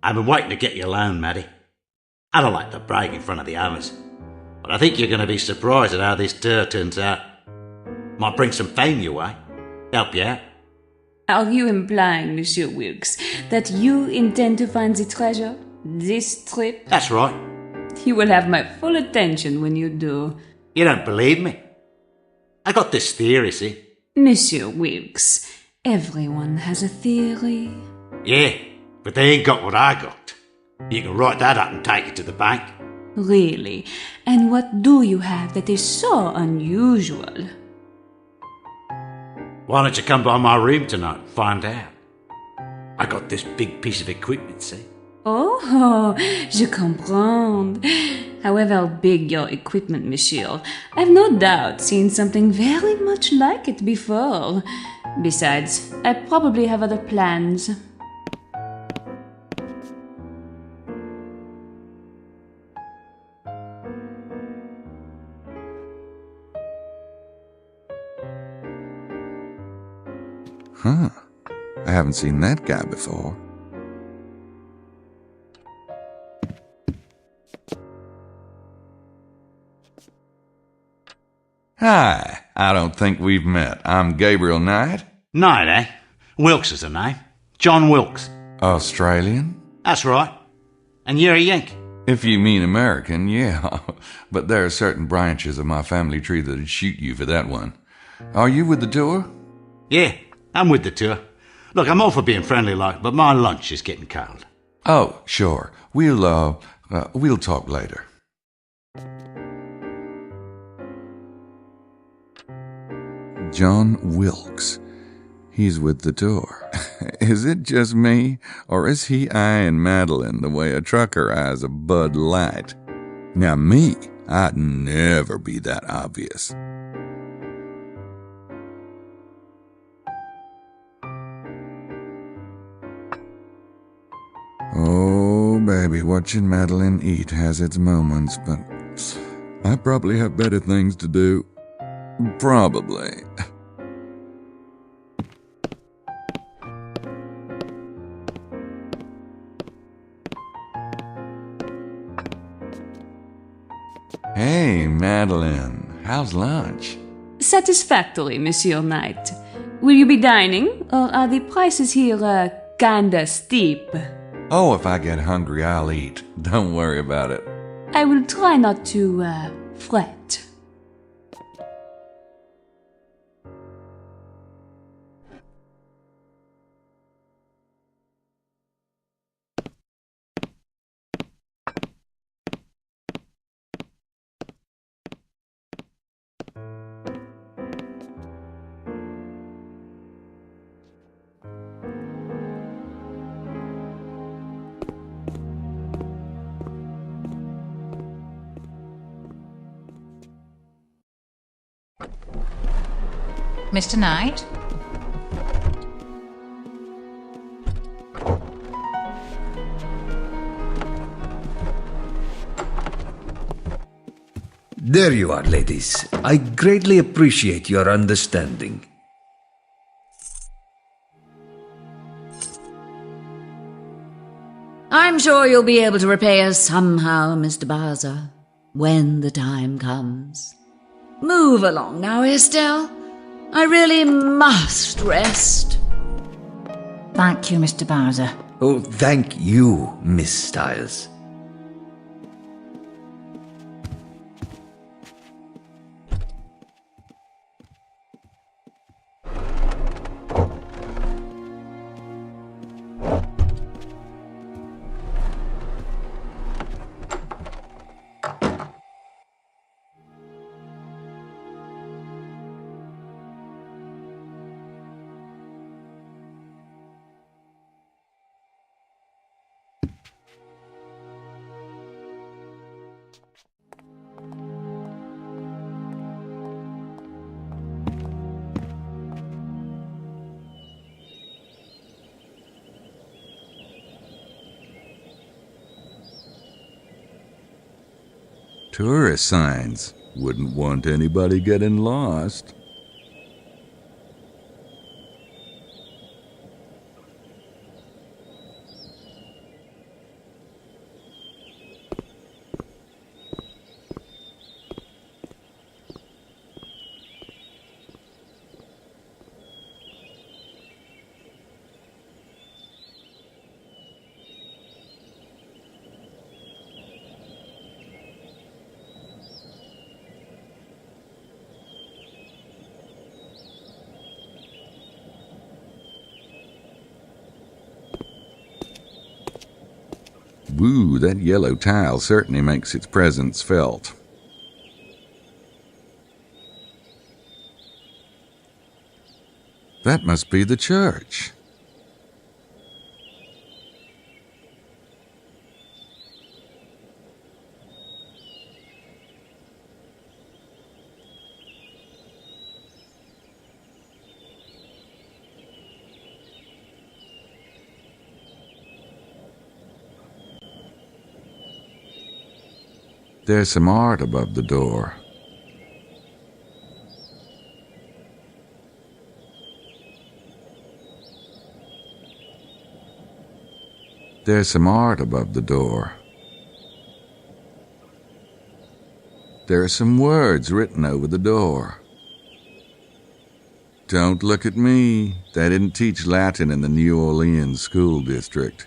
I've been waiting to get you alone, Maddie. I don't like to brag in front of the others, but I think you're going to be surprised at how this tour turns out. Might bring some fame your way. Help you out. Are you implying, Monsieur Wilkes, that you intend to find the treasure this trip? That's right. You will have my full attention when you do. You don't believe me? I got this theory, see? Monsieur Wilkes, everyone has a theory. Yeah, but they ain't got what I got. You can write that up and take it to the bank. Really? And what do you have that is so unusual? Why don't you come by my room tonight and find out? I got this big piece of equipment, see? Oh, je comprends. However big your equipment, monsieur, I've no doubt seen something very much like it before. Besides, I probably have other plans. Huh. I haven't seen that guy before. Hi, I don't think we've met. I'm Gabriel Knight. Knight, eh? Wilkes is the name. John Wilkes. Australian? That's right. And you're a Yank. If you mean American, yeah. But there are certain branches of my family tree that'd shoot you for that one. Are you with the tour? Yeah, I'm with the tour. Look, I'm all for being friendly like, but my lunch is getting cold. Oh, sure. We'll talk later. John Wilkes. He's with the tour. Is it just me, or is he eyeing Madeline the way a trucker eyes a Bud Light? Now me, I'd never be that obvious. Oh, baby, watching Madeline eat has its moments, but I probably have better things to do. Probably. Hey, Madeline, how's lunch? Satisfactory, Monsieur Knight. Will you be dining, or are the prices here, kinda steep? Oh, if I get hungry, I'll eat. Don't worry about it. I will try not to, fret. Mr. Knight? There you are, ladies. I greatly appreciate your understanding. I'm sure you'll be able to repay us somehow, Mr. Bowser, when the time comes. Move along now, Estelle. I really must rest. Thank you, Mr. Bowser. Oh, thank you, Miss Styles. Tourist signs. Wouldn't want anybody getting lost. Woo, that yellow tile certainly makes its presence felt. That must be the church. There's some art above the door. There's some art above the door. There are some words written over the door. Don't look at me. They didn't teach Latin in the New Orleans school district.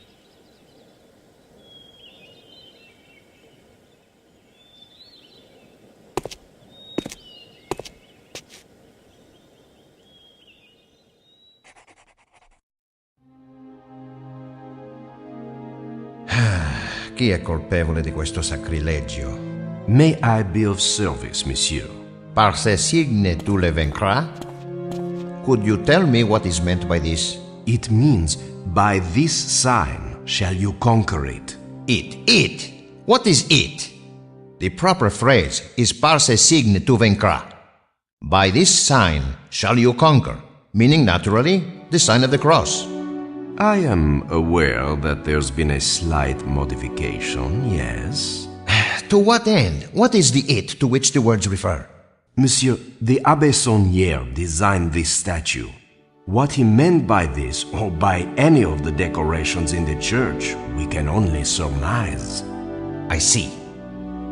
Chi è colpevole di questo sacrilegio? May I be of service, monsieur? Par ce signe tu le vaincras? Could you tell me what is meant by this? It means, by this sign shall you conquer it. It. What is it? The proper phrase is par ce signe tu vaincras. By this sign shall you conquer, meaning naturally the sign of the cross. I am aware that there's been a slight modification, yes. To what end? What is the it to which the words refer? Monsieur, the Abbé Saunière designed this statue. What he meant by this, or by any of the decorations in the church, we can only surmise. I see.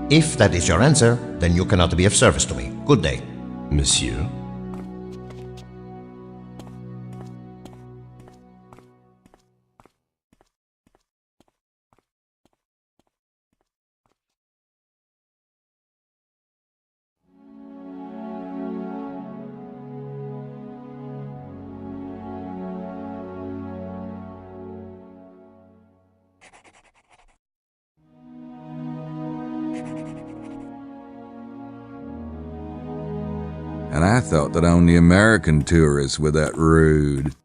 If that is your answer, then you cannot be of service to me. Good day. Monsieur? And I thought that only American tourists were that rude.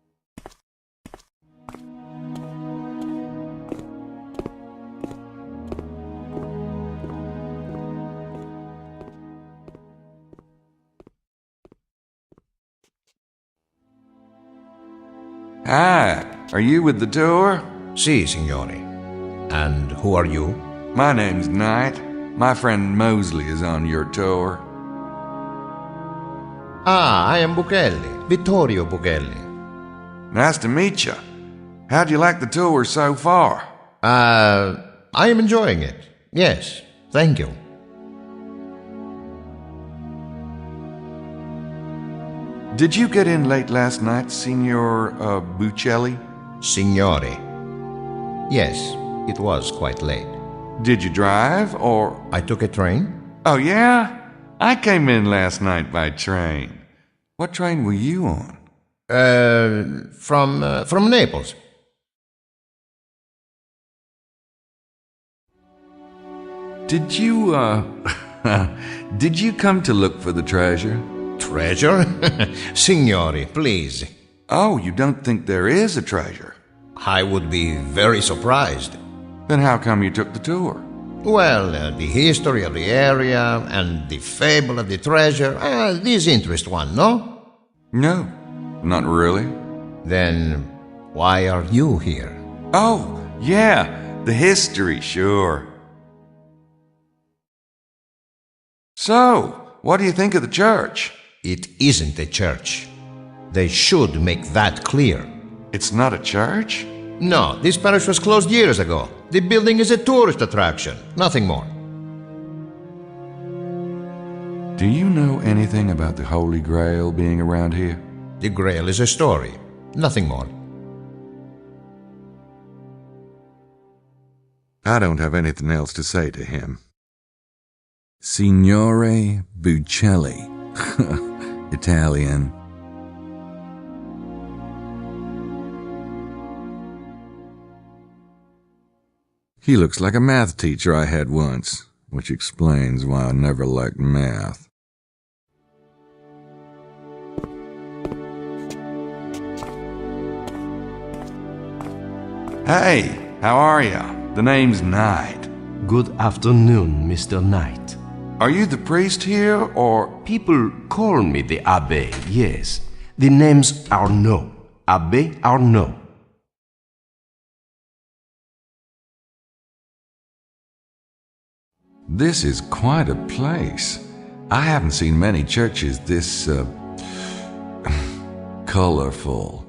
Hi, are you with the tour? Si, signore. And who are you? My name's Knight. My friend Mosley is on your tour. Ah, I am Buchelli, Vittorio Buchelli. Nice to meet you. How'd you like the tour so far? I am enjoying it. Yes, thank you. Did you get in late last night, Signor Buccelli? Signore. Yes, it was quite late. Did you drive, or...? I took a train. Oh, yeah? I came in last night by train. What train were you on? From Naples. Did you, did you come to look for the treasure? Treasure? Signore, please. Oh, you don't think there is a treasure? I would be very surprised. Then how come you took the tour? Well, the history of the area and the fable of the treasure, these interest one, no? No, not really. Then why are you here? Oh, yeah, the history, sure. So, what do you think of the church? It isn't a church. They should make that clear. It's not a church? No, this parish was closed years ago. The building is a tourist attraction, nothing more. Do you know anything about the Holy Grail being around here? The Grail is a story, nothing more. I don't have anything else to say to him. Signore Buccelli. Italian. He looks like a math teacher I had once, which explains why I never liked math. Hey, how are ya? The name's Knight. Good afternoon, Mr. Knight. Are you the priest here, or? People call me the Abbé, yes. The name's Arnaud. Abbé Arnaud. This is quite a place. I haven't seen many churches this, colorful.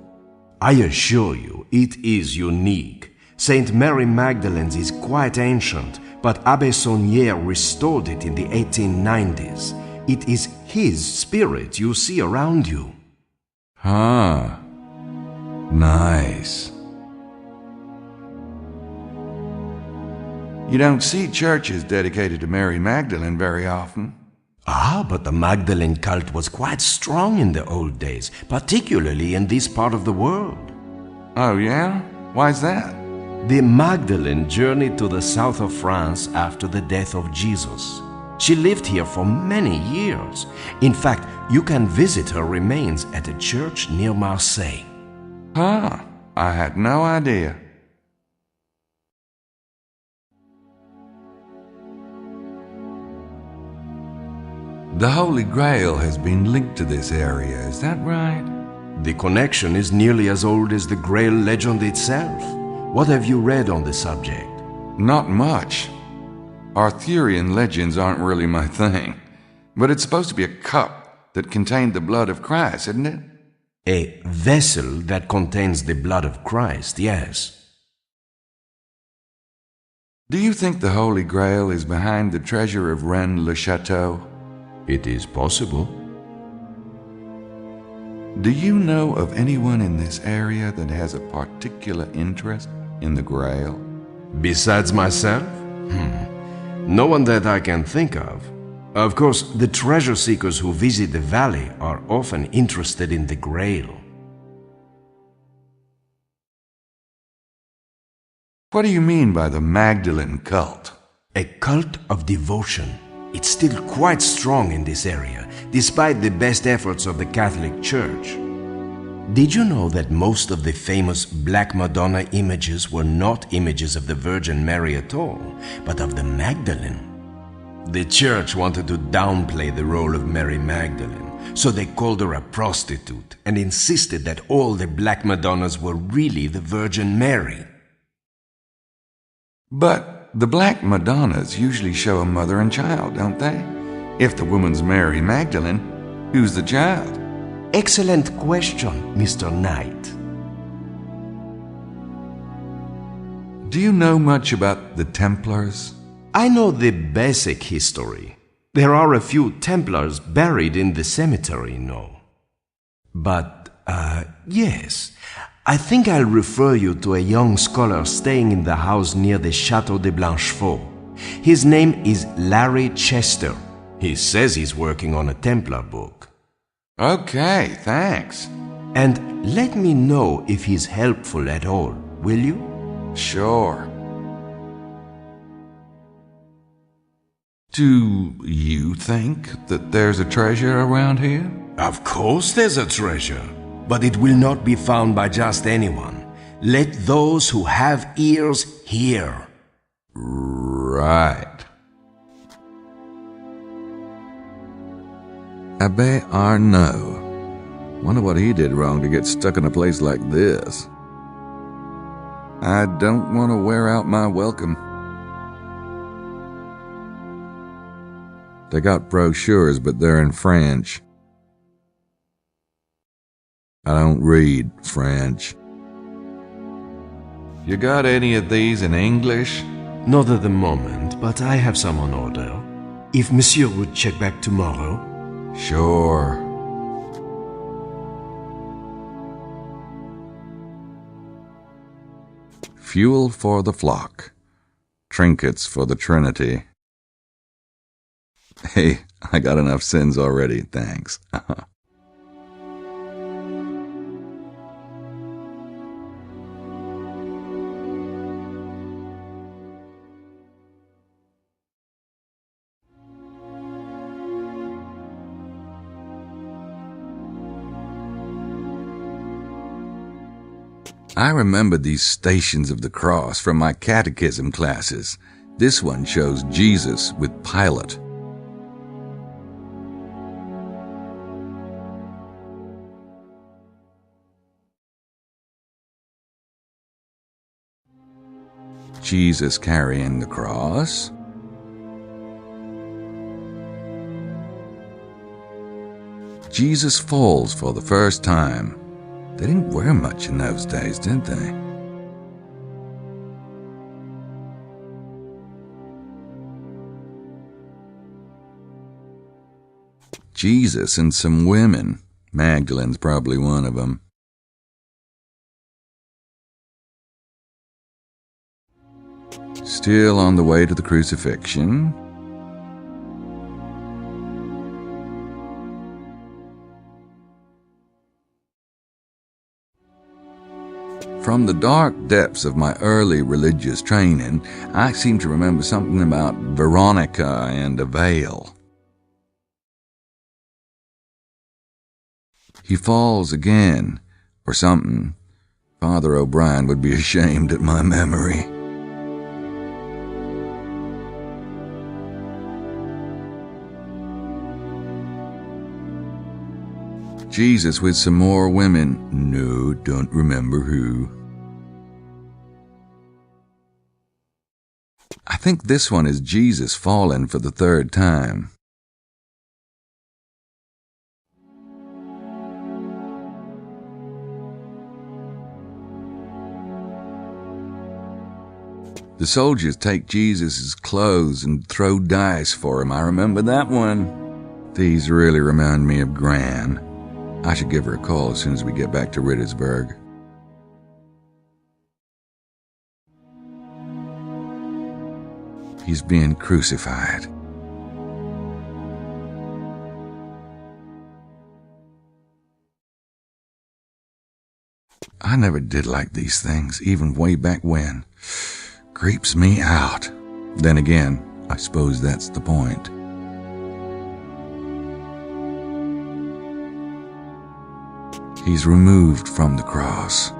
I assure you, it is unique. Saint Mary Magdalene's is quite ancient, but Abbé Saunière restored it in the 1890s. It is his spirit you see around you. Huh. Nice. You don't see churches dedicated to Mary Magdalene very often. Ah, but the Magdalene cult was quite strong in the old days, particularly in this part of the world. Oh, yeah? Why's that? The Magdalene journeyed to the south of France after the death of Jesus. She lived here for many years. In fact, you can visit her remains at a church near Marseille. Huh. I had no idea. The Holy Grail has been linked to this area, is that right? The connection is nearly as old as the Grail legend itself. What have you read on the subject? Not much. Arthurian legends aren't really my thing. But it's supposed to be a cup that contained the blood of Christ, isn't it? A vessel that contains the blood of Christ, yes. Do you think the Holy Grail is behind the treasure of Rennes-le-Château? It is possible. Do you know of anyone in this area that has a particular interest in the Grail? Besides myself? No one that I can think of. Of course, the treasure seekers who visit the valley are often interested in the Grail. What do you mean by the Magdalene cult? A cult of devotion. It's still quite strong in this area, despite the best efforts of the Catholic Church. Did you know that most of the famous Black Madonna images were not images of the Virgin Mary at all, but of the Magdalene? The Church wanted to downplay the role of Mary Magdalene, so they called her a prostitute and insisted that all the Black Madonnas were really the Virgin Mary. But the Black Madonnas usually show a mother and child, don't they? If the woman's Mary Magdalene, who's the child? Excellent question, Mr. Knight. Do you know much about the Templars? I know the basic history. There are a few Templars buried in the cemetery, no. But, yes. I think I'll refer you to a young scholar staying in the house near the Château de Blanchefort. His name is Larry Chester. He says he's working on a Templar book. Okay, thanks. And let me know if he's helpful at all, will you? Sure. Do you think that there's a treasure around here? Of course there's a treasure. But it will not be found by just anyone. Let those who have ears hear. Right. Abbé Arnaud. Wonder what he did wrong to get stuck in a place like this. I don't want to wear out my welcome. They got brochures, but they're in French. I don't read French. You got any of these in English? Not at the moment, but I have some on order. If Monsieur would check back tomorrow. Sure. Fuel for the flock. Trinkets for the Trinity. Hey, I got enough sins already, thanks. I remember these Stations of the Cross from my catechism classes. This one shows Jesus with Pilate. Jesus carrying the cross. Jesus falls for the first time. They didn't wear much in those days, did they? Jesus and some women. Magdalene's probably one of them. Still on the way to the crucifixion. From the dark depths of my early religious training, I seem to remember something about Veronica and a veil. He falls again, or something. Father O'Brien would be ashamed at my memory. Jesus with some more women. No, don't remember who. I think this one is Jesus falling for the third time. The soldiers take Jesus' clothes and throw dice for him. I remember that one. These really remind me of Gran. I should give her a call as soon as we get back to Rittersburg. He's being crucified. I never did like these things, even way back when. Creeps me out. Then again, I suppose that's the point. He's removed from the cross.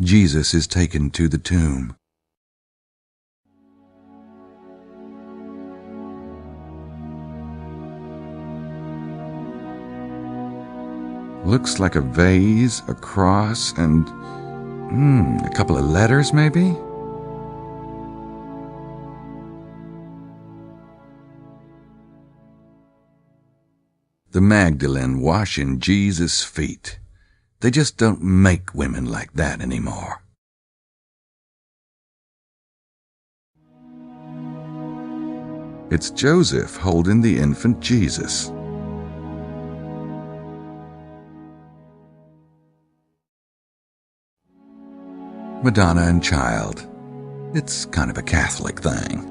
Jesus is taken to the tomb. Looks like a vase, a cross, and a couple of letters maybe? The Magdalene washing Jesus' feet. They just don't make women like that anymore. It's Joseph holding the infant Jesus. Madonna and Child. It's kind of a Catholic thing.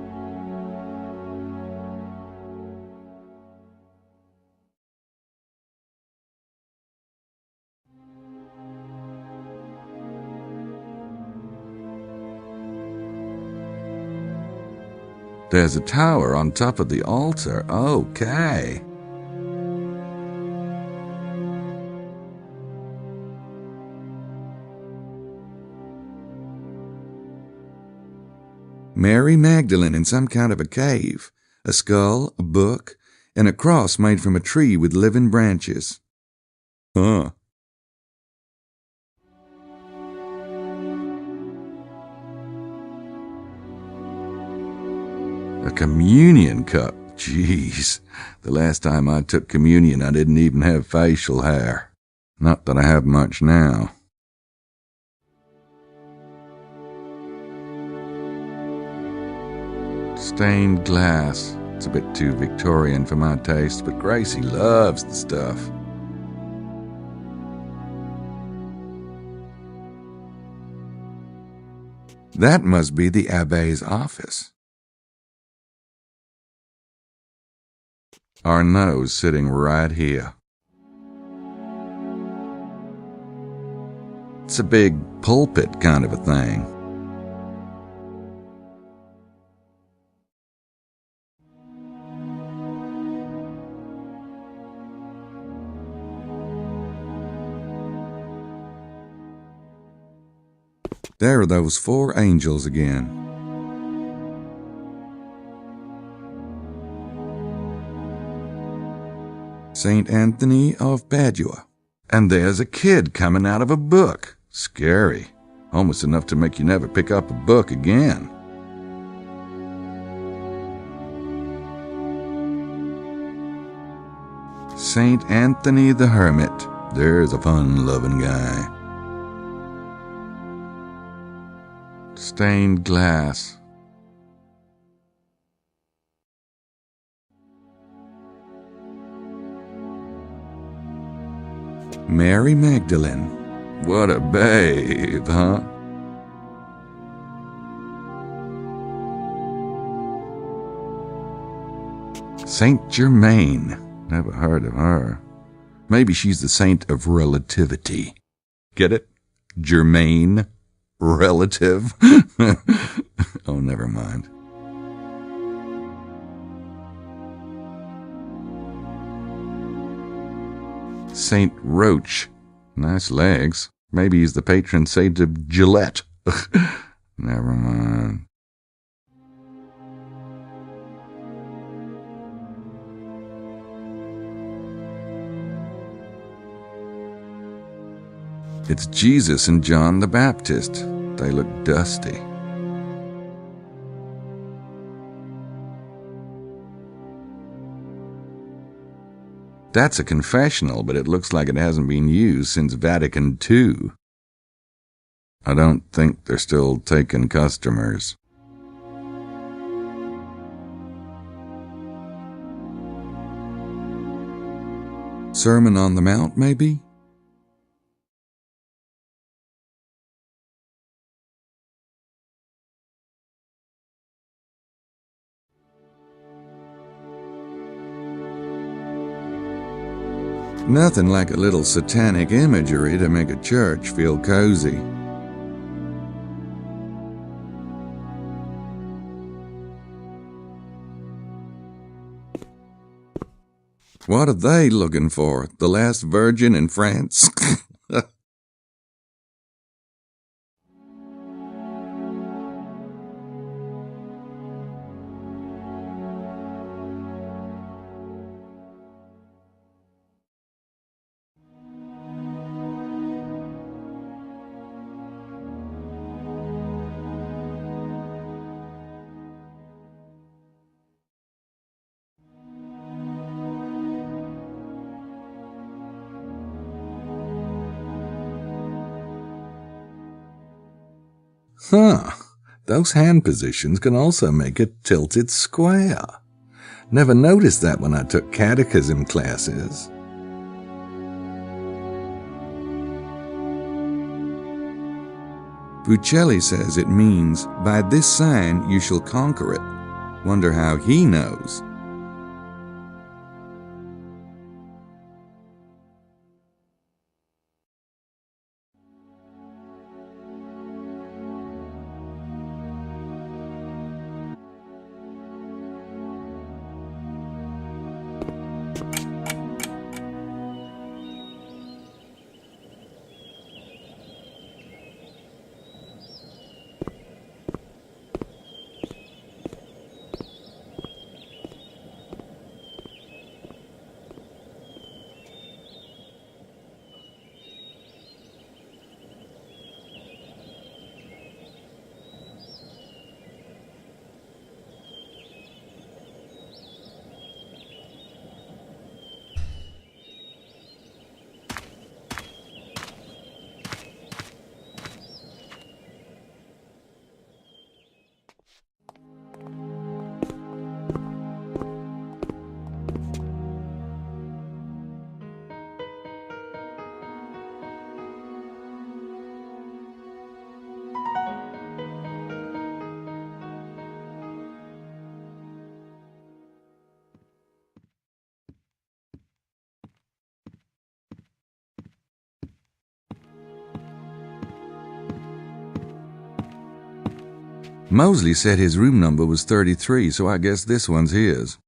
There's a tower on top of the altar. Okay. Mary Magdalene in some kind of a cave. A skull, a book, and a cross made from a tree with living branches. Huh. A communion cup. Jeez. The last time I took communion, I didn't even have facial hair. Not that I have much now. Stained glass. It's a bit too Victorian for my taste, but Gracie loves the stuff. That must be the Abbe's office. Arnaud's sitting right here. It's a big pulpit kind of a thing. There are those 4 angels again. St. Anthony of Padua. And there's a kid coming out of a book. Scary. Almost enough to make you never pick up a book again. St. Anthony the Hermit. There's a fun-loving guy. Stained glass. Mary Magdalene. What a babe, huh? Saint Germain. Never heard of her. Maybe she's the saint of relativity. Get it? Germain. Relative. Oh, never mind. Saint Roach. Nice legs. Maybe he's the patron saint of Gillette. Never mind. It's Jesus and John the Baptist. They look dusty. That's a confessional, but it looks like it hasn't been used since Vatican II. I don't think they're still taking customers. Sermon on the Mount, maybe? Nothing like a little satanic imagery to make a church feel cozy. What are they looking for? The last virgin in France? Huh. Those hand positions can also make it tilted square. Never noticed that when I took catechism classes. Bucelli says it means, by this sign you shall conquer it. Wonder how he knows. Mosley said his room number was 33, so I guess this one's his.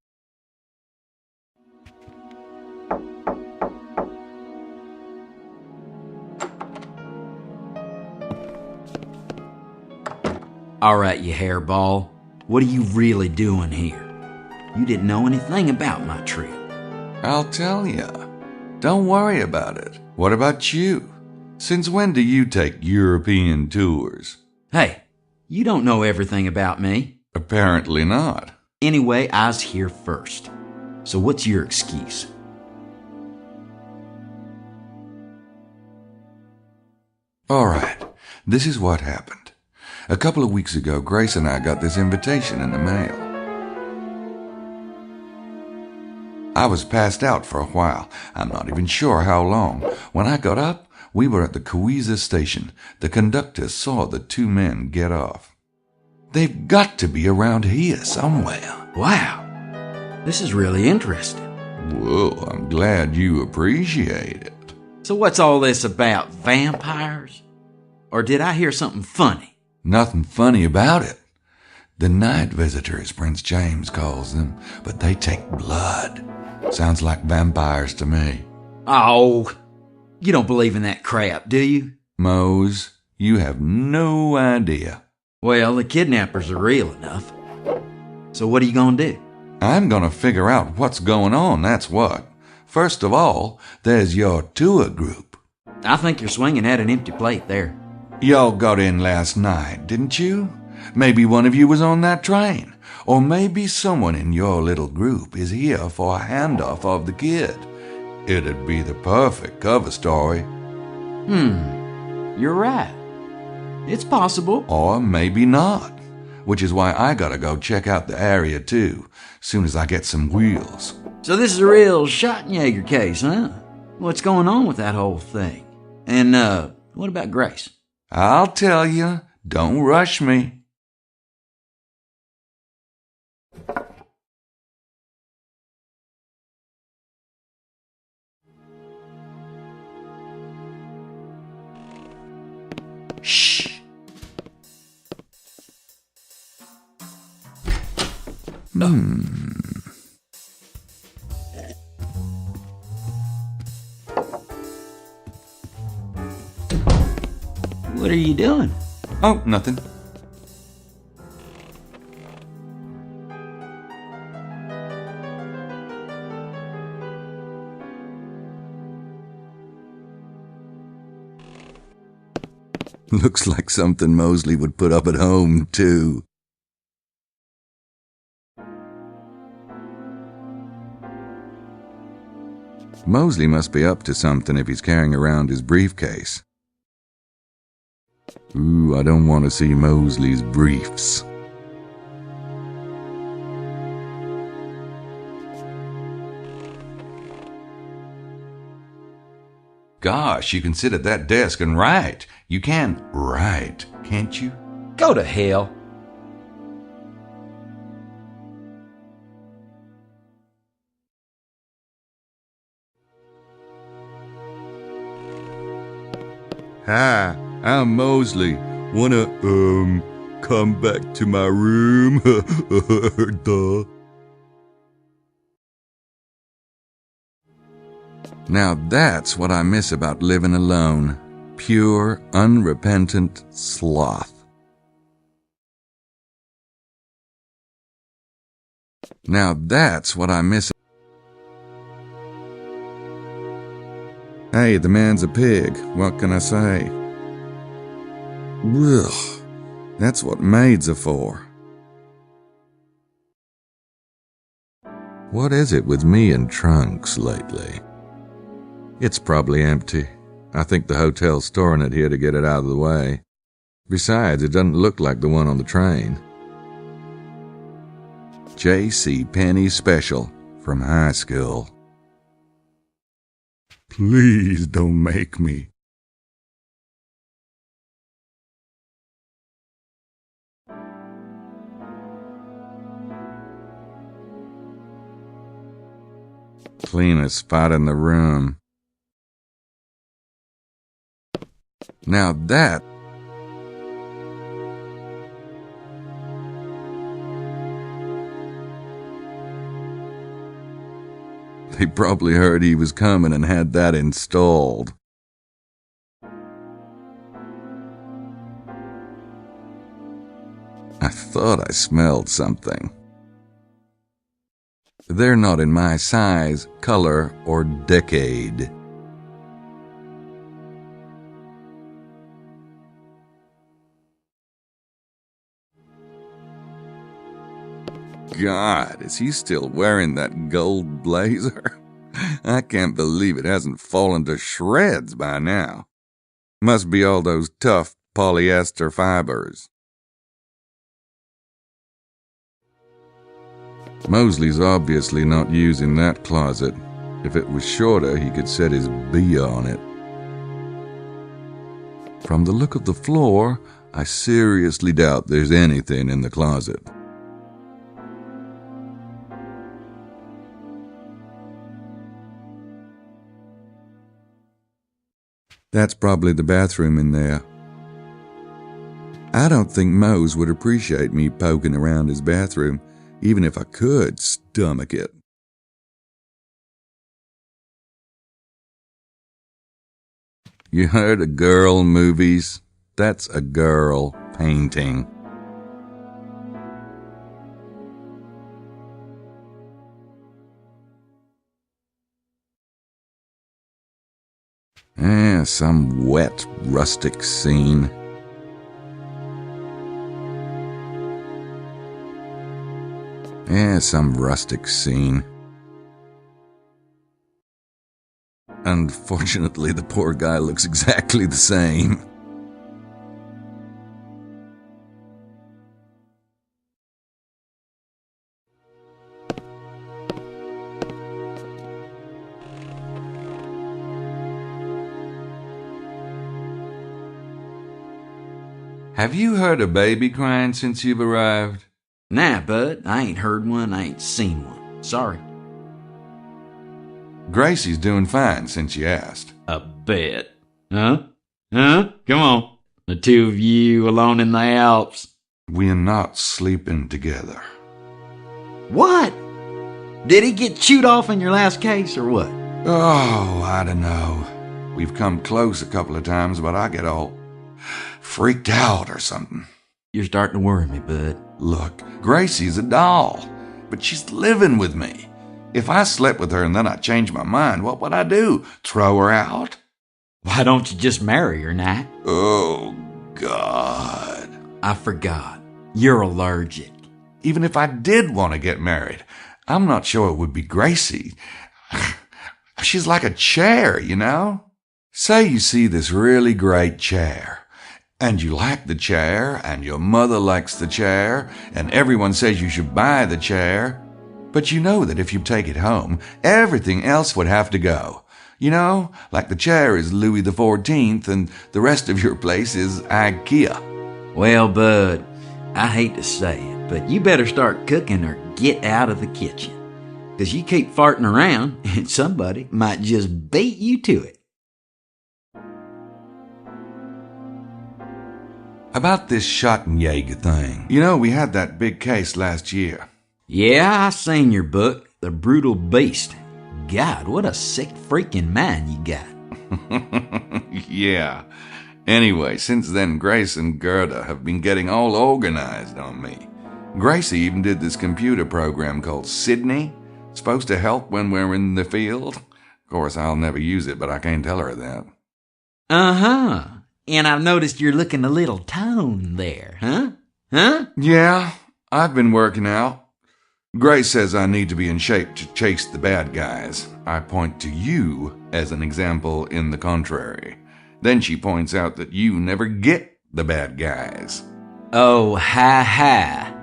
All right, you hairball. What are you really doing here? You didn't know anything about my trip. I'll tell ya. Don't worry about it. What about you? Since when do you take European tours? Hey, you don't know everything about me. Apparently not. Anyway, I was here first. So what's your excuse? All right, this is what happened. A couple of weeks ago, Grace and I got this invitation in the mail. I was passed out for a while. I'm not even sure how long. When I got up, we were at the Kauaiza station. The conductor saw the two men get off. They've got to be around here somewhere. Wow, this is really interesting. Well, I'm glad you appreciate it. So what's all this about, vampires? Or did I hear something funny? Nothing funny about it. The night visitors, Prince James calls them, but they take blood. Sounds like vampires to me. Oh, you don't believe in that crap, do you? Mose, you have no idea. Well, the kidnappers are real enough. So what are you gonna do? I'm gonna figure out what's going on, that's what. First of all, there's your tour group. I think you're swinging at an empty plate there. Y'all got in last night, didn't you? Maybe one of you was on that train. Or maybe someone in your little group is here for a handoff of the kid. It'd be the perfect cover story. You're right. It's possible. Or maybe not. Which is why I gotta go check out the area too, soon as I get some wheels. So this is a real Schottenjäger case, huh? What's going on with that whole thing? And, what about Grace? I'll tell you. Don't rush me. Shh. What are you doing? Oh, nothing. Looks like something Mosley would put up at home, too. Mosley must be up to something if he's carrying around his briefcase. Ooh, I don't want to see Mosley's briefs. Gosh, you can sit at that desk and write. You can write, can't you? Go to hell. Hi, I'm Mosley. Wanna, come back to my room? Duh. Now that's what I miss about living alone. Pure, unrepentant sloth. Now that's what I miss. Hey, the man's a pig. What can I say? Ugh, that's what maids are for. What is it with me and trunks lately? It's probably empty. I think the hotel's storing it here to get it out of the way. Besides, it doesn't look like the one on the train. J.C. Penney Special from high school. Please don't make me. Cleanest spot in the room. Now that... They probably heard he was coming and had that installed. thought I smelled something. They're not in my size, color, or decade. God, is he still wearing that gold blazer? I can't believe it hasn't fallen to shreds by now. Must be all those tough polyester fibers. Mosley's obviously not using that closet. If it was shorter, he could set his B on it. From the look of the floor, I seriously doubt there's anything in the closet. That's probably the bathroom in there. I don't think Mose would appreciate me poking around his bathroom, even if I could stomach it. You heard of girl movies? That's a girl painting. Some wet, rustic scene. Some rustic scene. Unfortunately, the poor guy looks exactly the same. Have you heard a baby crying since you've arrived? Nah, bud, I ain't heard one, I ain't seen one. Sorry. Gracie's doing fine since you asked. A bet. Huh? Come on. The two of you alone in the Alps. We're not sleeping together. What? Did he get chewed off in your last case or what? Oh, I don't know. We've come close a couple of times, but I get all freaked out or something. You're starting to worry me, bud. Look, Gracie's a doll, but she's living with me. If I slept with her and then I changed my mind, what would I do? Throw her out? Why don't you just marry her, Nat? Oh, God. I forgot. You're allergic. Even if I did want to get married, I'm not sure it would be Gracie. She's like a chair, you know? Say you see this really great chair, and you like the chair, and your mother likes the chair, and everyone says you should buy the chair, but you know that if you take it home, everything else would have to go. You know, like the chair is Louis XIV, and the rest of your place is IKEA. Well, bud, I hate to say it, but you better start cooking or get out of the kitchen. 'Cause you keep farting around, and somebody might just beat you to it. About this Schottenjäger thing. You know, we had that big case last year. Yeah, I seen your book, The Brutal Beast. God, what a sick freaking mind you got. Yeah. Anyway, since then, Grace and Gerda have been getting all organized on me. Gracie even did this computer program called Sydney. Supposed to help when we're in the field. Of course, I'll never use it, but I can't tell her that. Uh-huh. And I've noticed you're looking a little toned there, huh? Huh? Yeah, I've been working out. Grace says I need to be in shape to chase the bad guys. I point to you as an example in the contrary. Then she points out that you never get the bad guys. Oh, ha.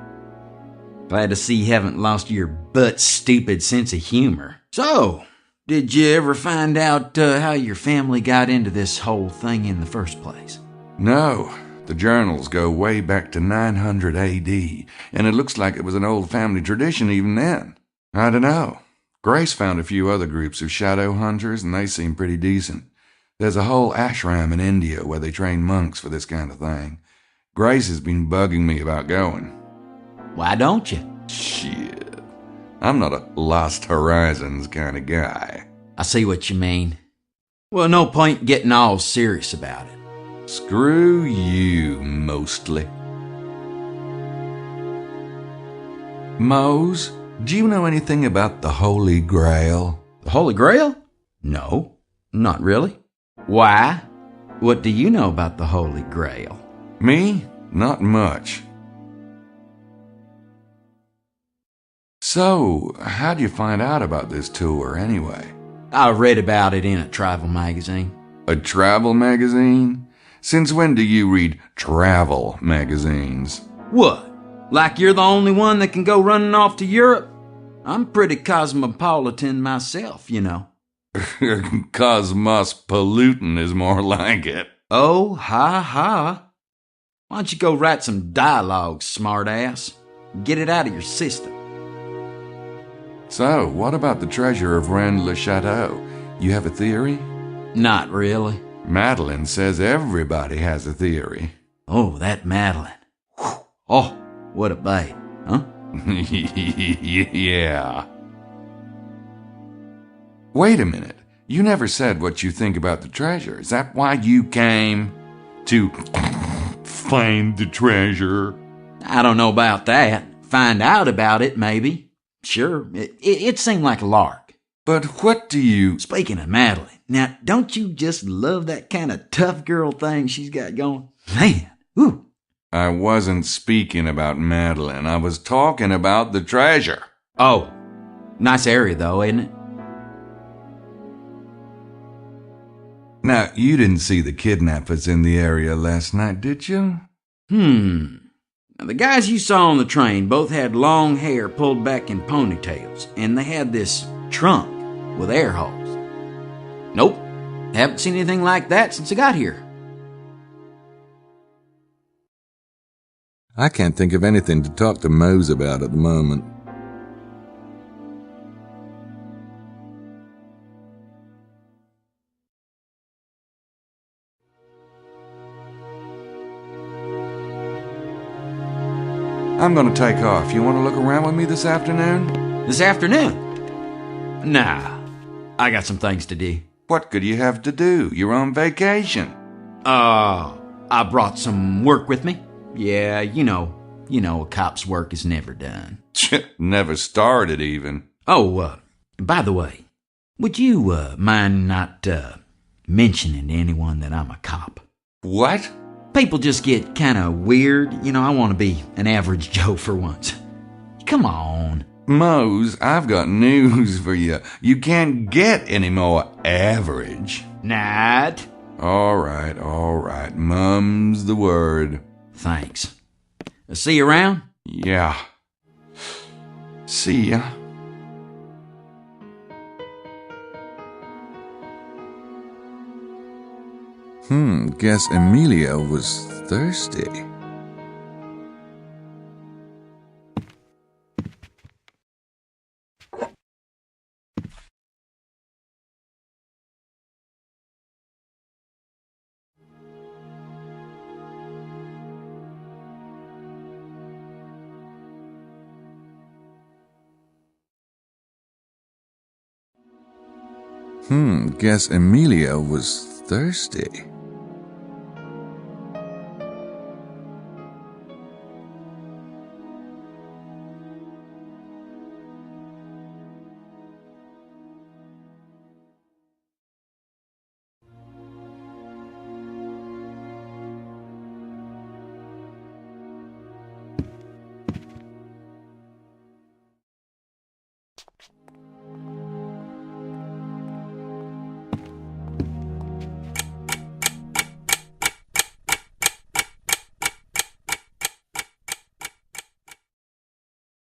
Glad to see you haven't lost your butt-stupid sense of humor. So, did you ever find out how your family got into this whole thing in the first place? No. The journals go way back to 900 AD, and it looks like it was an old family tradition even then. I don't know. Grace found a few other groups of shadow hunters, and they seem pretty decent. There's a whole ashram in India where they train monks for this kind of thing. Grace has been bugging me about going. Why don't you? Shit. I'm not a Lost Horizons kind of guy. I see what you mean. Well, no point getting all serious about it. Screw you, mostly. Mose, do you know anything about the Holy Grail? The Holy Grail? No, not really. Why? What do you know about the Holy Grail? Me? Not much. So, how'd you find out about this tour anyway? I read about it in a travel magazine. A travel magazine? Since when do you read travel magazines? What? Like you're the only one that can go running off to Europe? I'm pretty cosmopolitan myself, you know. Cosmopolitan is more like it. Oh, ha ha. Why don't you go write some dialogue, smartass? Get it out of your system. So, what about the treasure of Rennes-le-Château? You have a theory? Not really. Madeline says everybody has a theory. Oh, that Madeline. Whew. Oh, what a babe, huh? Yeah. Wait a minute. You never said what you think about the treasure. Is that why you came to find the treasure? I don't know about that. Find out about it, maybe. Sure, it seemed like a lark. But what do you... Speaking of Madeline, now, don't you just love that kind of tough girl thing she's got going? Man, ooh. I wasn't speaking about Madeline. I was talking about the treasure. Oh, nice area though, isn't it? Now, you didn't see the kidnappers in the area last night, did you? Now, the guys you saw on the train both had long hair pulled back in ponytails, and they had this trunk with air holes. Nope, haven't seen anything like that since I got here. I can't think of anything to talk to Mose about at the moment. I'm gonna take off. You wanna look around with me this afternoon? This afternoon? Nah, I got some things to do. What could you have to do? You're on vacation. I brought some work with me. Yeah, you know, a cop's work is never done. Never started even. Oh, by the way, would you mind not mentioning to anyone that I'm a cop? What? People just get kind of weird. You know, I want to be an average Joe for once. Come on. Mose, I've got news for you. You can't get any more average. Not. All right. Mum's the word. Thanks. See you around? Yeah. See ya. Guess Emilio was thirsty. Guess Emilio was thirsty.